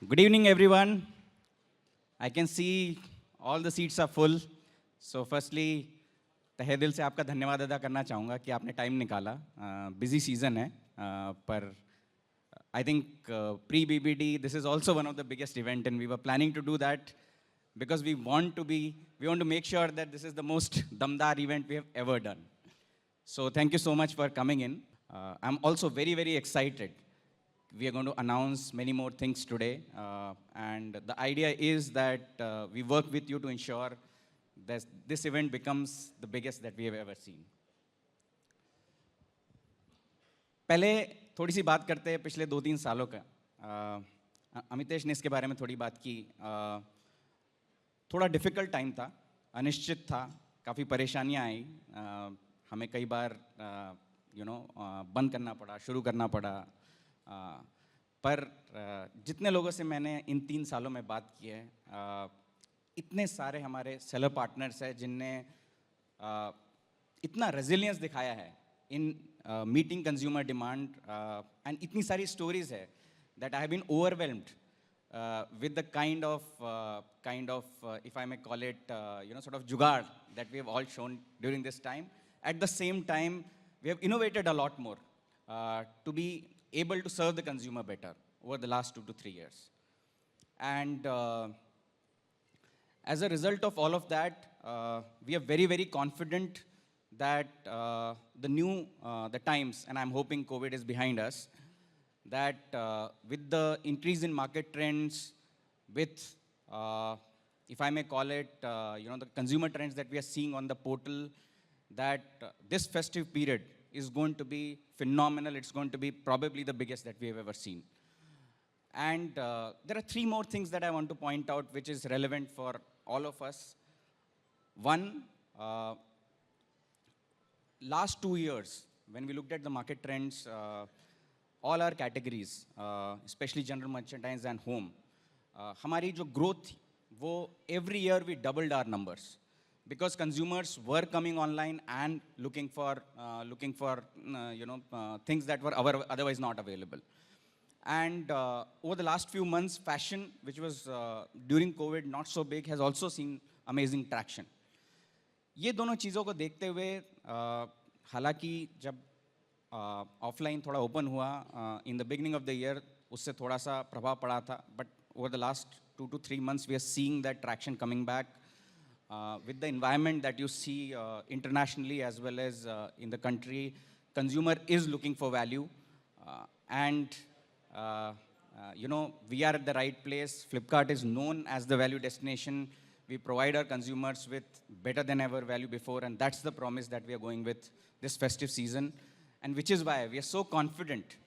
Good evening, everyone. I can see all the seats are full. So, firstly, तहे दिल से आपका धन्यवाद अदा करना चाहूँगा कि आपने टाइम निकाला. Busy season है, पर I think pre-BBD this is also one of the biggest event, and we were planning to do that because we want to make sure that this is the most damdar event we have ever done. So, thank you so much for coming in. I'm also very excited. We are going to announce many more things today, and the idea is that we work with you to ensure that this event becomes the biggest that we have ever seen. पहले थोड़ी सी बात करते हैं पिछले 2-3 सालों का. अमितेश ने इसके बारे में थोड़ी बात की. थोड़ा डिफिकल्ट टाइम था, अनिश्चित था, काफ़ी परेशानियां आई. हमें कई बार बंद करना पड़ा, शुरू करना पड़ा. पर जितने लोगों से मैंने इन 3 सालों में बात की है, इतने सारे हमारे सेलर पार्टनर्स हैं जिनने इतना रेजिलियंस दिखाया है in meeting consumer demand, and इतनी सारी स्टोरीज है that I have been overwhelmed with the kind of if I may call it sort of jugaad that we have all shown during this time. At the same time, we have innovated a lot more to be able to serve the consumer better over the last 2 to 3 years. And as a result of all of that, we are very confident that the times, and I'm hoping COVID is behind us, that with the increase in market trends, with, if I may call it, the consumer trends that we are seeing on the portal, that this festive period is going to be phenomenal. It's going to be probably the biggest that we have ever seen. And there are 3 more things that I want to point out which is relevant for all of us. One, last 2 years, when we looked at the market trends, all our categories, especially general merchandise and home, हमारी जो growth थी, वो every year we doubled our numbers because consumers were coming online and looking for things that were otherwise not available. And over the last few months, fashion, which was during COVID not so big, has also seen amazing traction. ये दोनों चीज़ों को देखते हुए, हालांकि जब offline थोड़ा open हुआ in the beginning of the year, उससे थोड़ा सा प्रभाव पड़ा था, but over the last 2 to 3 months we are seeing that traction coming back with the environment that you see internationally as well as in the country. Consumer is looking for value, and we are at the right place. Flipkart is known as the value destination. We provide our consumers with better than ever value before, and that's the promise that we are going with this festive season. And which is why we are so confident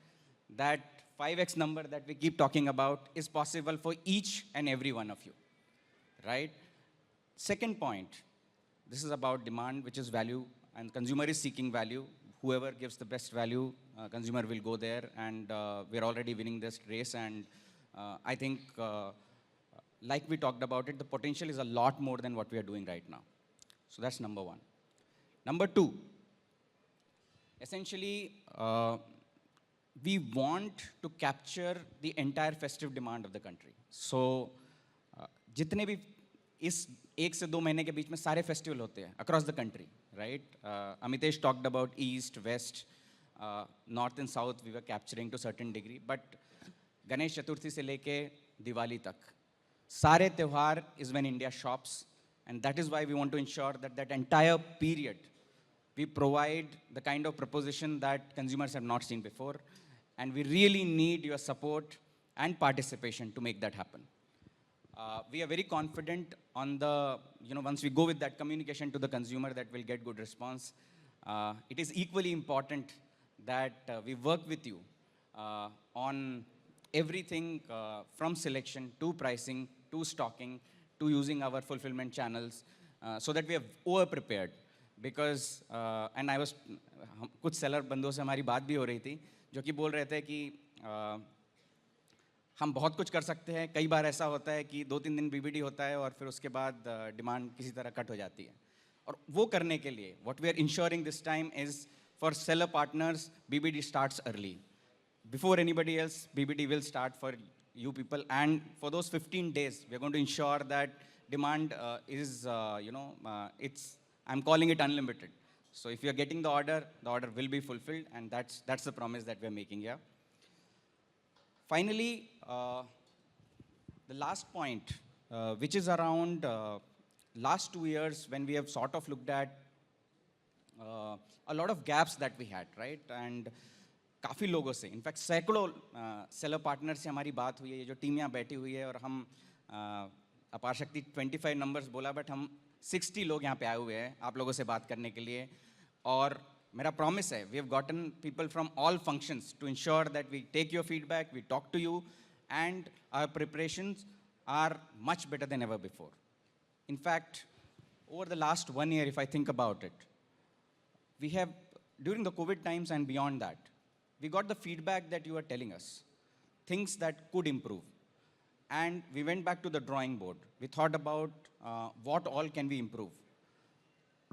that 5x number that we keep talking about is possible for each and every one of you, right? Second point, this is about demand, which is value, and consumer is seeking value. Whoever gives the best value, consumer will go there, and we're already winning this race. And I think, like we talked about it, the potential is a lot more than what we are doing right now. So that's number 1. Number 2, essentially, we want to capture the entire festive demand of the country. So, जितने भी इस 1 से 2 महीने के बीच में सारे festival होते हैं across the country, right? Amitesh talked about East, West, North and South. We were capturing to certain degree, but Ganesh Chaturthi से लेके दिवाली तक सारे त्योहार is when India shops, and that is why we want to ensure that that entire period we provide the kind of proposition that consumers have not seen before, and we really need your support and participation to make that happen. We are very confident on the, once we go with that communication to the consumer, that we'll get good response. It is equally important that we work with you on everything from selection to pricing to stocking to using our fulfillment channels, so that we are over prepared. Because and I was, कुछ seller बंदों से हमारी बात भी हो रही थी जो कि बोल रहे थे कि हम बहुत कुछ कर सकते हैं. कई बार ऐसा होता है कि 2-3 दिन बीबीडी होता है और फिर उसके बाद डिमांड किसी तरह कट हो जाती है, और वो करने के लिए what we are ensuring this time is for seller partners, BBD starts early. Before anybody else, BBD will start for you people. And for those 15 days, we are going to ensure that demand is, I'm calling it unlimited. So if you're getting the order will be fulfilled, and that's the promise that we're making here. Finally, the last point, which is around last 2 years when we have sort of looked at a lot of gaps that we had, right? And काफ़ी लोगों से, in fact सैकड़ों seller partner से हमारी बात हुई है, ये जो टीम यहाँ बैठी हुई है, और हम अपार शक्ति 25 नंबर्स बोला, बट हम 60 लोग यहाँ पे आए हुए हैं आप लोगों से बात करने के लिए. और मेरा प्रॉमिस है, we have gotten people from all functions to ensure that we take your feedback, we talk to you, and our preparations are much better than ever before. In fact over the last 1 year, if I think about it, we have, during the COVID times and beyond that, we got the feedback that you were telling us, things that could improve. And we went back to the drawing board. We thought about what all can we improve.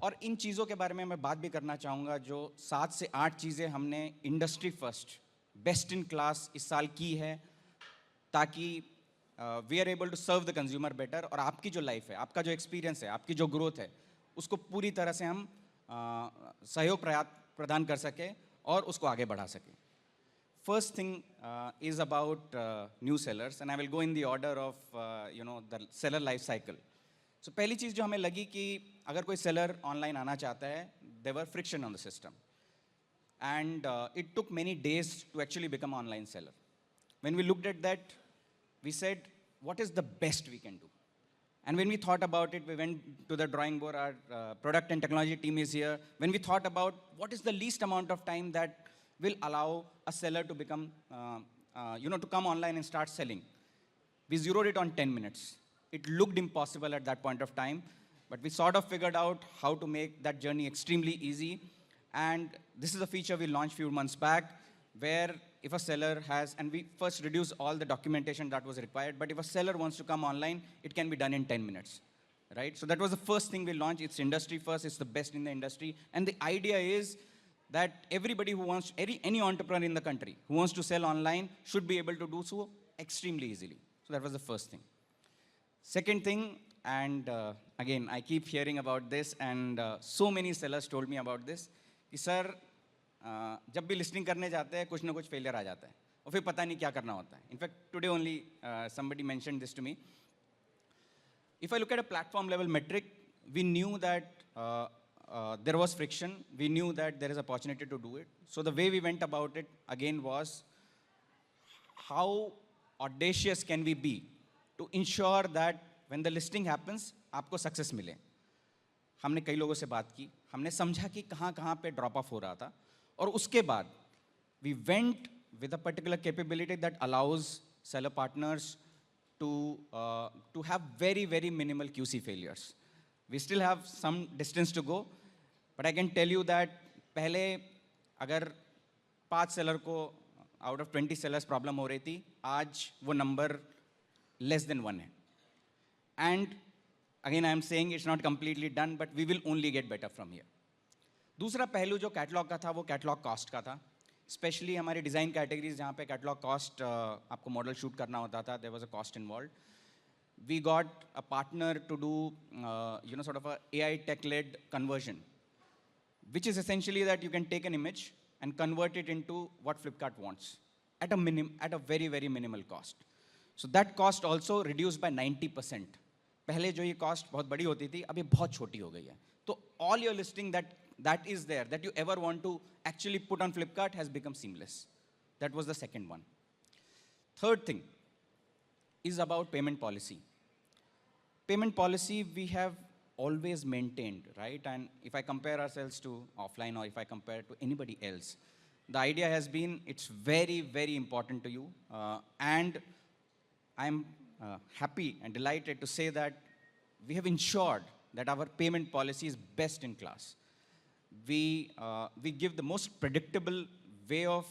और इन चीज़ों के बारे में मैं बात भी करना चाहूँगा, जो 7 से 8 चीज़ें हमने industry first, best in class इस साल की है, ताकि we are able to serve the consumer better, और आपकी जो लाइफ है, आपका जो एक्सपीरियंस है, आपकी जो ग्रोथ है, उसको पूरी तरह से हम सहयोग प्रदान कर सकें और उसको आगे बढ़ा सकें. First thing is about new sellers, and I will go in the order of the seller life cycle. So पहली चीज़ जो हमें लगी कि अगर कोई सेलर ऑनलाइन आना चाहता है, there were friction on the system, and it took many days to actually become online seller. When we looked at that, we said, what is the best we can do? And when we thought about it, we went to the drawing board. Our product and technology team is here. When we thought about what is the least amount of time that will allow a seller to become, to come online and start selling, we zeroed it on 10 minutes. It looked impossible at that point of time, but we sort of figured out how to make that journey extremely easy. And this is a feature we launched a few months back, where if a seller has, and we first reduce all the documentation that was required, but if a seller wants to come online, it can be done in 10 minutes, right? So that was the first thing we launched. It's industry first, it's the best in the industry. And the idea is that everybody who wants, any entrepreneur in the country who wants to sell online should be able to do so extremely easily. So that was the first thing. Second thing, and again, I keep hearing about this, and so many sellers told me about this, कि sir जब भी listing करने जाते हैं कुछ ना कुछ failure आ जाता है और फिर पता नहीं क्या करना होता है. In fact today only somebody mentioned this to me. If I look at a platform level metric, we knew that there was friction. We knew that there is opportunity to do it. So the way we went about it again was, how audacious can we be to ensure that when the listing happens, आपको success मिले. हमने कई लोगों से बात की, हमने समझा कि कहाँ कहाँ पे ड्रॉप ऑफ हो रहा था, और उसके बाद we went with a particular capability that allows seller partners to have very, very minimal QC failures. We still have some distance to go, but I can tell you that पहले अगर 5 seller को out of 20 sellers problem हो रही थी, आज वो number less than 1 है. And again, I am saying it's not completely done, but we will only get better from here. दूसरा पहलू जो कैटलॉग का था, वो कैटलॉग कॉस्ट का था. स्पेशली हमारी डिज़ाइन कैटेगरीज जहाँ पे कैटलॉग कॉस्ट आपको मॉडल शूट करना होता था, there was a cost involved. We got a partner to do sort of a AI tech-led conversion, which is essentially that you can take an image and convert it into what Flipkart wants at a very, very minimal cost. So that cost also reduced by 90%. पहले जो ये cost बहुत बड़ी होती थी, अब ये बहुत छोटी हो गई है. तो all your listing that is there, that you ever want to actually put on Flipkart, has become seamless. That was the second one. Third thing is about payment policy. Payment policy we have always maintained, right? And if I compare ourselves to offline, or if I compare to anybody else, the idea has been it's very, very important to you. And I'm happy and delighted to say that we have ensured that our payment policy is best in class. We give the most predictable way of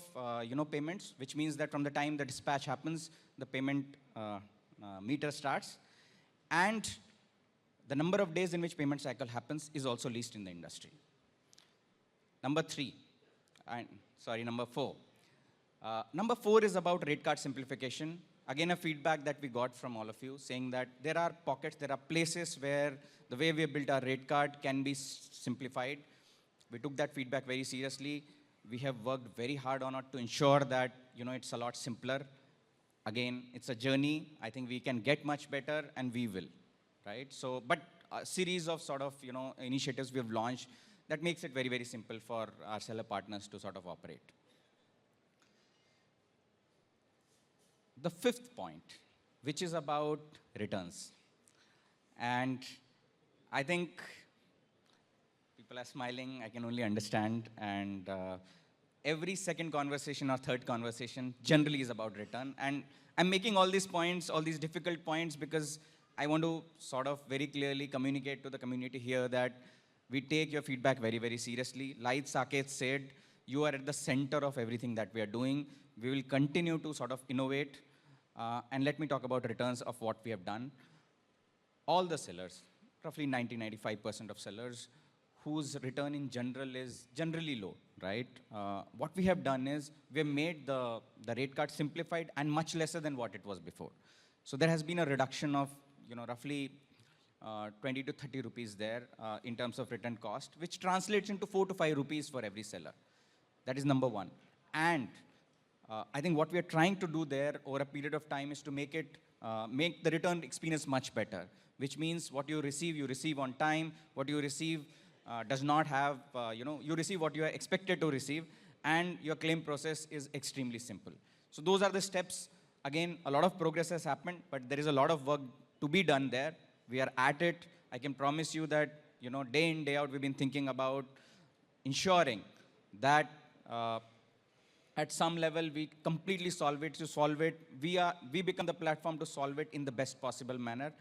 payments, which means that from the time the dispatch happens, the payment meter starts, and the number of days in which payment cycle happens is also least in the industry. Number 4. Number 4 is about rate card simplification. again, a feedback that we got from all of you saying that there are pockets, there are places where the way we have built our rate card can be simplified. We took that feedback very seriously. We have worked very hard on it to ensure that, it's a lot simpler. Again, it's a journey. I think we can get much better, and we will, right? So, but a series of sort of, initiatives we have launched that makes it very, very simple for our seller partners to sort of operate. The fifth point, which is about returns. And I think people are smiling, I can only understand. And every second conversation or third conversation generally is about return. And I'm making all these points, all these difficult points, because I want to sort of very clearly communicate to the community here that we take your feedback very, very seriously. Like Saket said, you are at the center of everything that we are doing. We will continue to sort of innovate. And let me talk about returns of what we have done. All the sellers, roughly 90-95% of sellers, whose return in general is generally low, right? What we have done is we have made the rate card simplified and much lesser than what it was before. So there has been a reduction of, roughly 20 to 30 rupees there in terms of return cost, which translates into 4 to 5 rupees for every seller. That is number one. And I think what we are trying to do there over a period of time is to make the return experience much better, which means what you receive on time. What you receive does not have, you receive what you are expected to receive, and your claim process is extremely simple. So those are the steps. Again, a lot of progress has happened, but there is a lot of work to be done there. We are at it. I can promise you that, day in, day out, we've been thinking about ensuring that at some level, we completely solve it. To solve it, we become the platform to solve it in the best possible manner.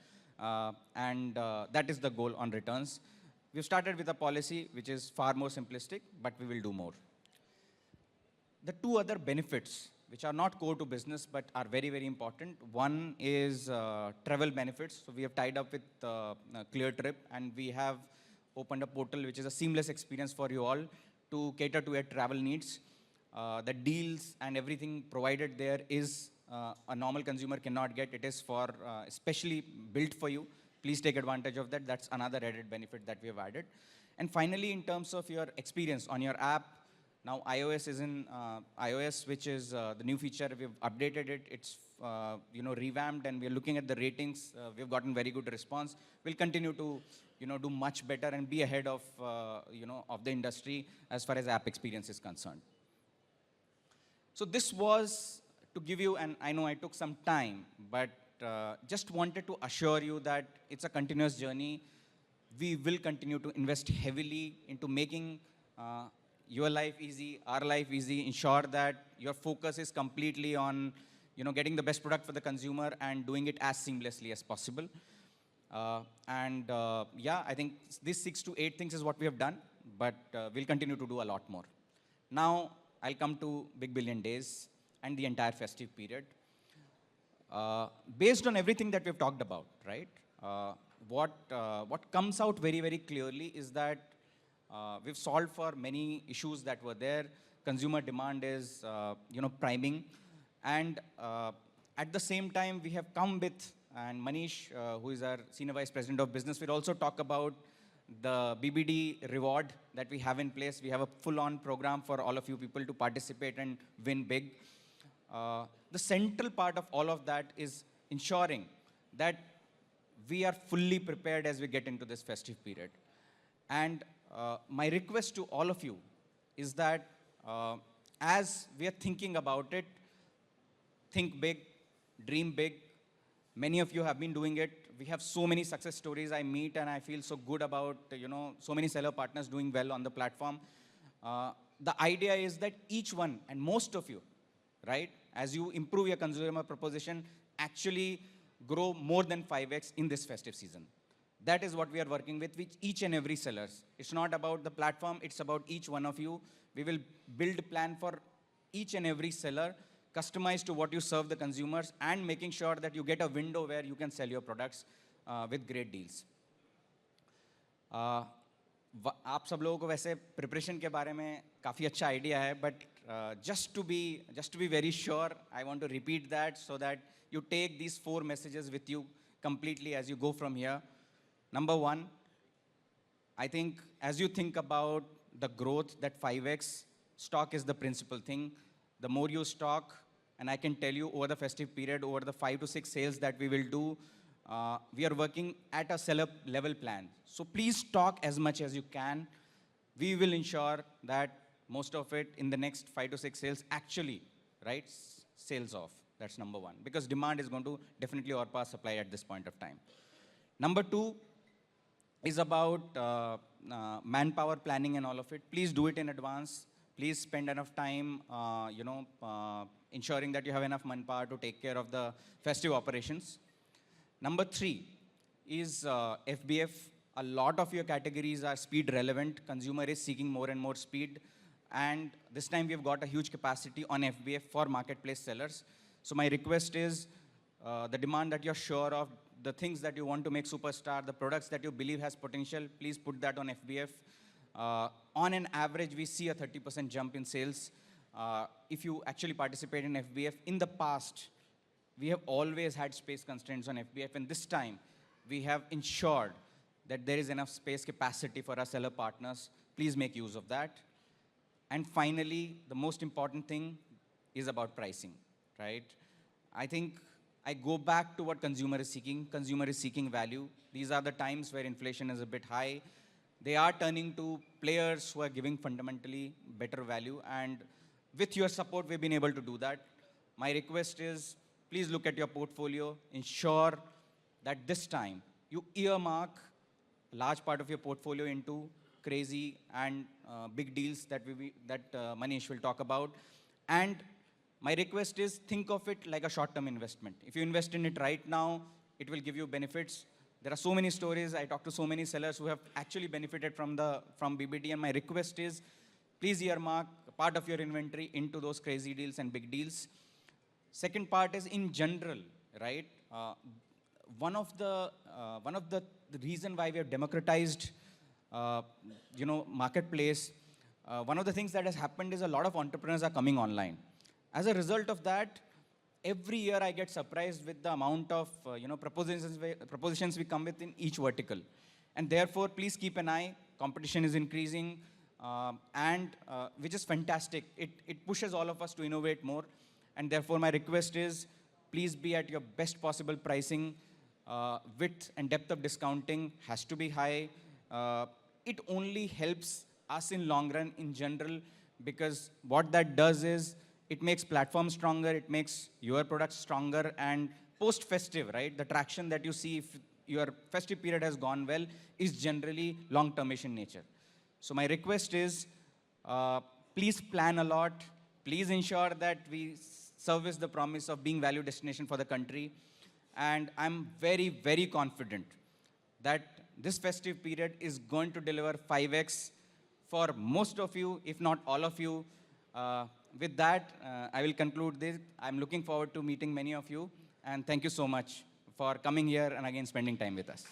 And that is the goal on returns. We've started with a policy which is far more simplistic, but we will do more. The two other benefits, which are not core to business, but are very, very important. One is travel benefits. So we have tied up with Clear Trip, and we have opened a portal, which is a seamless experience for you all to cater to your travel needs. The deals and everything provided there is a normal consumer cannot get. It is for especially built for you. Please take advantage of that. That's another added benefit that we have added. And finally, in terms of your experience on your app, now iOS is in iOS, which is the new feature. We've updated it. It's revamped, and we're looking at the ratings. We've gotten very good response. We'll continue to do much better and be ahead of of the industry as far as app experience is concerned. So this was to give you, and I know I took some time, but just wanted to assure you that it's a continuous journey. We will continue to invest heavily into making your life easy, our life easy, ensure that your focus is completely on getting the best product for the consumer and doing it as seamlessly as possible. Yeah, I think these 6 to 8 things is what we have done, but we'll continue to do a lot more. Now, I'll come to Big Billion Days and the entire festive period. Based on everything that we've talked about, right? What comes out very, very clearly is that we've solved for many issues that were there. Consumer demand is, priming. And at the same time, we have come with, and Manish, who is our Senior Vice President of Business, will also talk about the BBD reward that we have in place. We have a full-on program for all of you people to participate and win big. The central part of all of that is ensuring that we are fully prepared as we get into this festive period. And my request to all of you is that as we are thinking about it, think big, dream big. Many of you have been doing it. We have so many success stories I meet, and I feel so good about, so many seller partners doing well on the platform. The idea is that each one, and most of you, right, as you improve your consumer proposition, actually grow more than 5x in this festive season. That is what we are working with each and every sellers. It's not about the platform, it's about each one of you. We will build a plan for each and every seller, customized to what you serve the consumers, and making sure that you get a window where you can sell your products with great deals. आप सब लोगों को वैसे preparation के बारे में काफ़ी अच्छा idea है, but just to be very sure, I want to repeat that so that you take these 4 messages with you completely as you go from here. Number one, I think as you think about the growth, that 5x, stock is the principal thing. The more you stock, and I can tell you over the festive period, over the 5 to 6 sales that we will do, we are working at a seller level plan. So please stock as much as you can. We will ensure that most of it in the next 5 to 6 sales actually, right, sales off. That's number one. Because demand is going to definitely outpace supply at this point of time. Number two is about manpower planning and all of it. Please do it in advance. Please spend enough time, ensuring that you have enough manpower to take care of the festive operations. Number three is FBF. A lot of your categories are speed relevant. Consumer is seeking more and more speed. And this time we've got a huge capacity on FBF for marketplace sellers. So my request is the demand that you're sure of, the things that you want to make superstar, the products that you believe has potential, please put that on FBF. On an average, we see a 30% jump in sales. If you actually participate in FBF, in the past, we have always had space constraints on FBF, and this time, we have ensured that there is enough space capacity for our seller partners. Please make use of that. And finally, the most important thing is about pricing, right? I think I go back to what consumer is seeking. Consumer is seeking value. These are the times where inflation is a bit high. They are turning to players who are giving fundamentally better value. And with your support, we've been able to do that. My request is, please look at your portfolio. Ensure that this time, you earmark a large part of your portfolio into crazy and big deals that Manish will talk about. And my request is, think of it like a short-term investment. If you invest in it right now, it will give you benefits. There are so many stories. I talk to so many sellers who have actually benefited from BBD, and my request is, please earmark a part of your inventory into those crazy deals and big deals. Second part is in general, right? One of the reason why we have democratized, marketplace, one of the things that has happened is a lot of entrepreneurs are coming online. As a result of that, every year I get surprised with the amount of propositions we come with in each vertical. And therefore, please keep an eye. Competition is increasing, which is fantastic. It pushes all of us to innovate more. And therefore, my request is, please be at your best possible pricing. Width and depth of discounting has to be high. It only helps us in long run in general, because what that does is, it makes platforms stronger, it makes your products stronger, and post-festive, right, the traction that you see if your festive period has gone well is generally long-termish in nature. So my request is, please plan a lot, please ensure that we service the promise of being value destination for the country, and I'm very, very confident that this festive period is going to deliver 5x for most of you, if not all of you. With that, I will conclude this. I'm looking forward to meeting many of you, and thank you so much for coming here and again spending time with us.